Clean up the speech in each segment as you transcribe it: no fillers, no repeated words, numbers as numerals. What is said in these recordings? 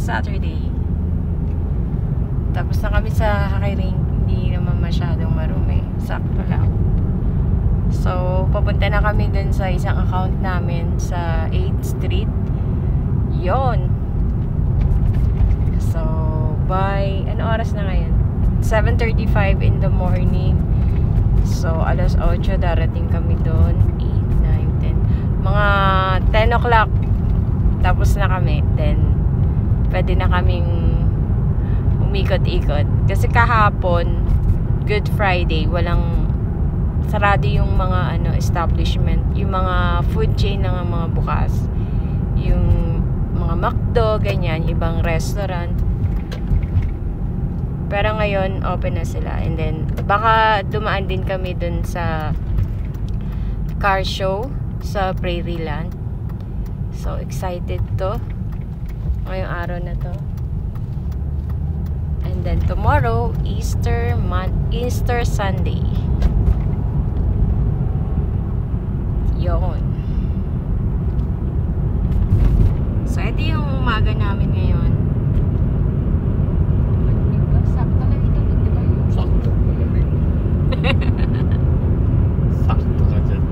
Saturday. Tapos na kami sa Hakiring. Hindi naman masyadong marumi. Sakto lang. So, papunta na kami dun sa isang account namin sa 8th Street. Yon. So, by ano oras na ngayon? 7:35 in the morning. So, alas 8 darating kami dun. 8, 9, 10. Mga 10 o'clock. Tapos na kami. Then, pwede na kaming umikot-ikot. Kasi kahapon, Good Friday, walang sarado yung mga establishment, yung mga food chain na mga bukas. Yung mga McDo, ganyan, ibang restaurant. Pero ngayon, open na sila. And then, baka dumaan din kami dun sa car show sa Prairie Land. So, excited to. Ngayong araw na to. And then tomorrow, Easter Sunday. Yun. So, ito yung umaga namin ngayon. Sakto lang ito, di ba? Sakto ka lang. Sakto ka dyan.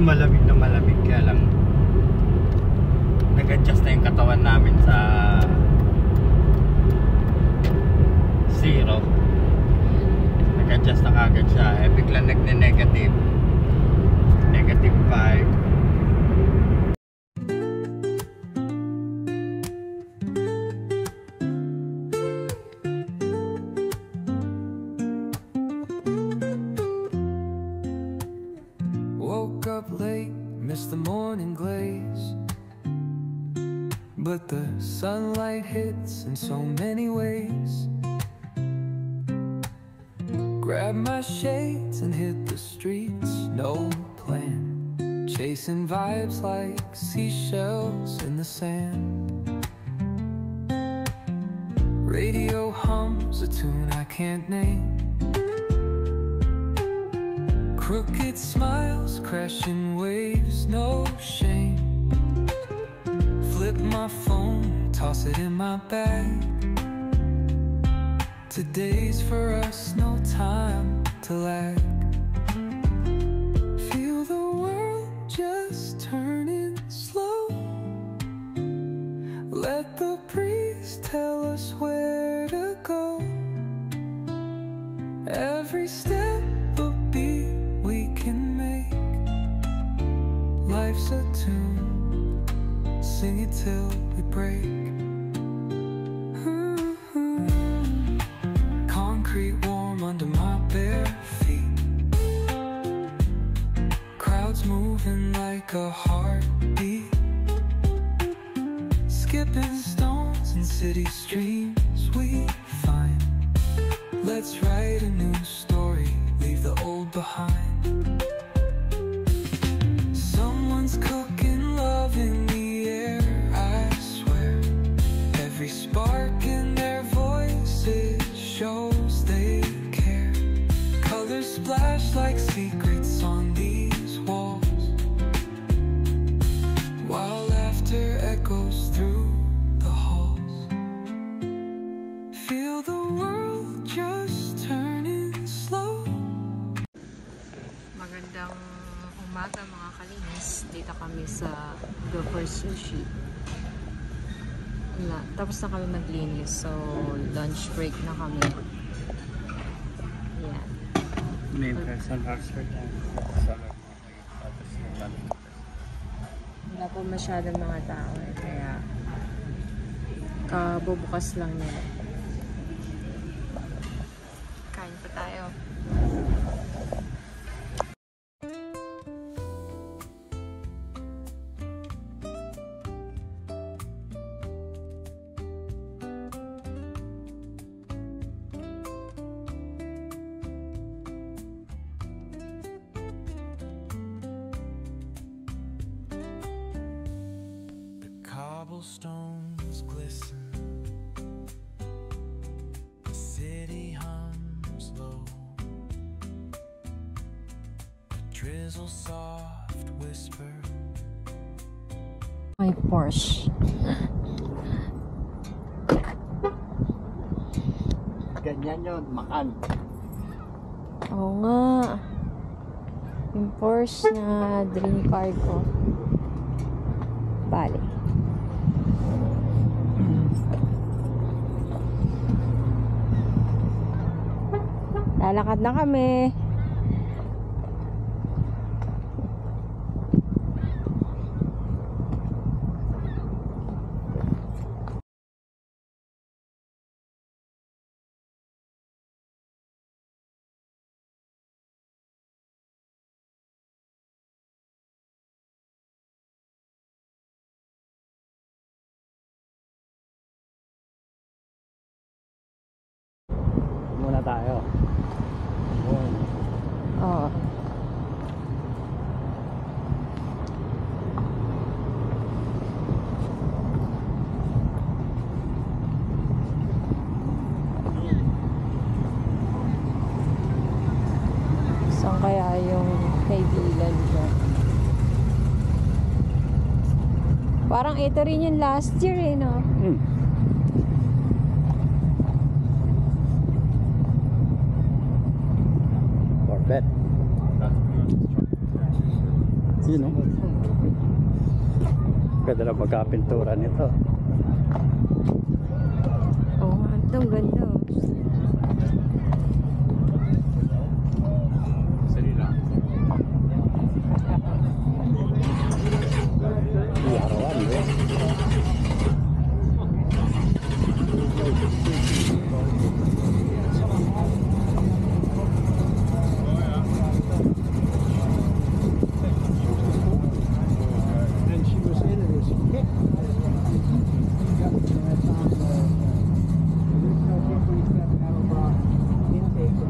Malamig na malamig, kaya lang nag-adjust na yung katawan namin sa 0. Nag-adjust na kagad siya, biglang nagne-negative 5. Woke up late, missed the morning glaze, but the sunlight hits in so many ways. Grabbed my shades and hit the streets, no plan, chasing vibes like seashells in the sand. Radio hums a tune I can't name, crooked smiles, crashing waves, no shame. Flip my phone, toss it in my bag, Today's for us, no time to lag. Feel the world just turning slow. Let the breeze tell us where to go. Every step a beat we can make. Life's a tune, sing it till we break. Concrete warm under my bare feet. Crowds moving like a heartbeat. Skipping stones in city streams we find. Let's write a new story, leave the old behind. Someone's cooking love in the air, I swear. Every spark in their voices shows they care. Colors splash like secrets on these walls, while laughter echoes through the halls. Feel the world just turning slow. Magandang umaga mga kalinis. Dito kami sa Gopher Sushi. Wala. Tapos na kami maglinis. So, lunch break na kami. Yan. May person Oxford na. Wala po masyadong mga tao. Kaya, kabubukas lang nila. Kain pa tayo. Cobblestones glisten, the city hums low, a drizzle soft whisper. My Porsche. Ganyan yun, makan. Oo nga. Yung Porsche na dream car ko. Bale. Lalakad na kami. Muna tayo. Oo. Saan kaya yung kaibigan ko? Parang ito rin yung last year eh, no? Corvette. Yun, no? Ganda na magkapintura nito. Oo nga, ang ganda. Arawan, eh.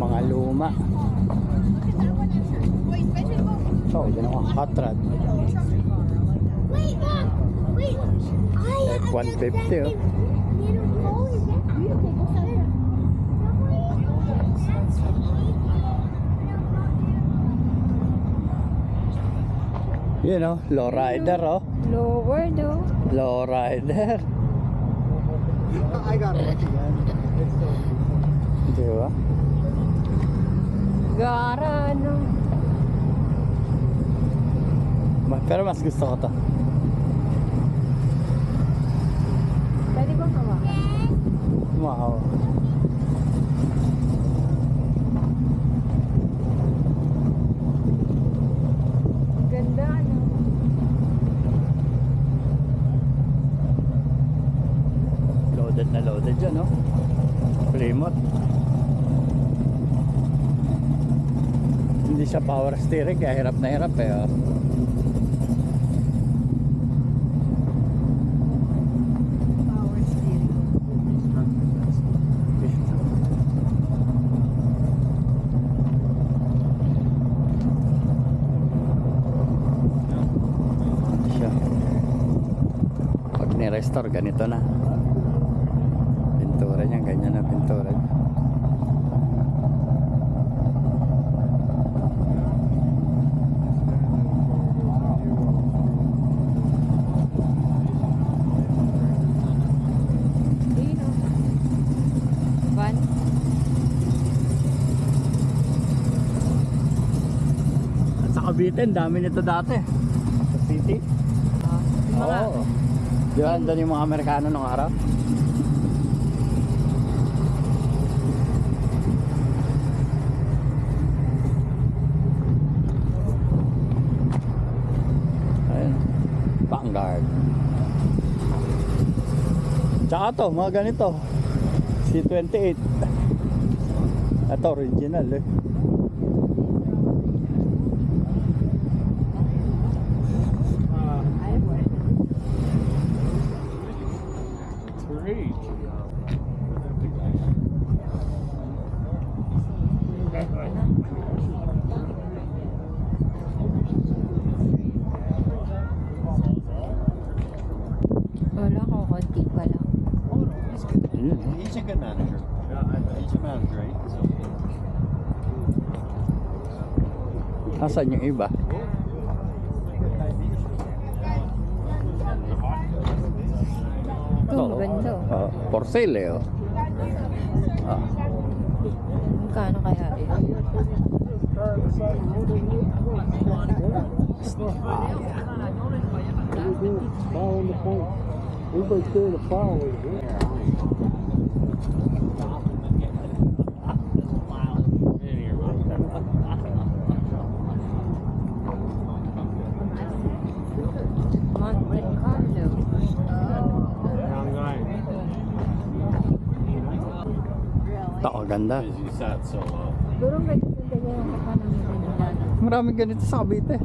Mga luma. So, yun ang hot rod. Wait, Mom! Wait! F-150, oh. You know, low rider, oh. Lower do. Low rider. I got it again. It's so beautiful. ba? Gara, no? Pero mas gusto ko to. Pwede bang hawakan? Wow. Ganda, no? Loaded na loaded dyan, no? Plymouth. Hindi siya power steering, kaya hirap na hirap eh. Oh. Power steering. Siya. Pag ni-restore, ganito na. Pintura niya, ganyan na pintura niya. Ayun, oh. Van? At sa Cavite, ang dami nito dati. Sa city. Mga, Oo. Di ba, andun yung mga Amerikano nung araw? Ayun. Vanguard. Tsaka to, mga ganito. C28. Ito, original eh. wala ko, konti pa lang. He's a good manager. He's a manager, right? Asan yung iba? Ito, maganda. Oh, for sale eh. Oh. Ah. Magkano kaya eh? Monte Carlo. Ito, ganda. Siguro may ganda niya yung kapanamit nila. Maraming ganito sa Cavite.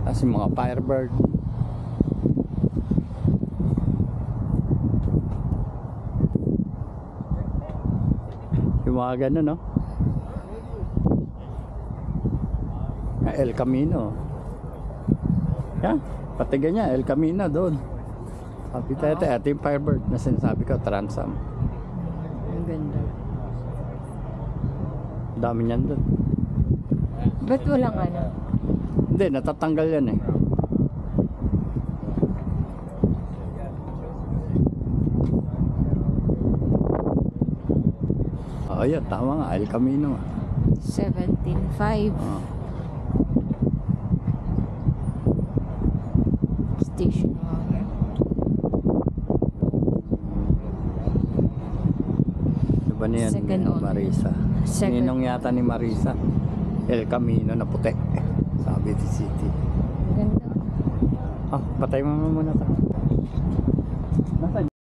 Kasi mga Firebird. Yung mga ganun, no? El Camino. Yan, pati ganyan, El Camino doon. Sabi tayo, ito yung Firebird na sinasabi ko, Transam. Ang ganda. Dami niyan doon. Ba't walang ano? Hindi, natatanggal yan eh. Oh, yun, tama nga, El Camino. 17.5 Oh. station wagon. Diba niyan, Second owner. Marisa? Second. Ninong yata ni Marisa. El Camino na puti. Sabi di City. Ganda. Ah, patay mo muna ta. Nasaan?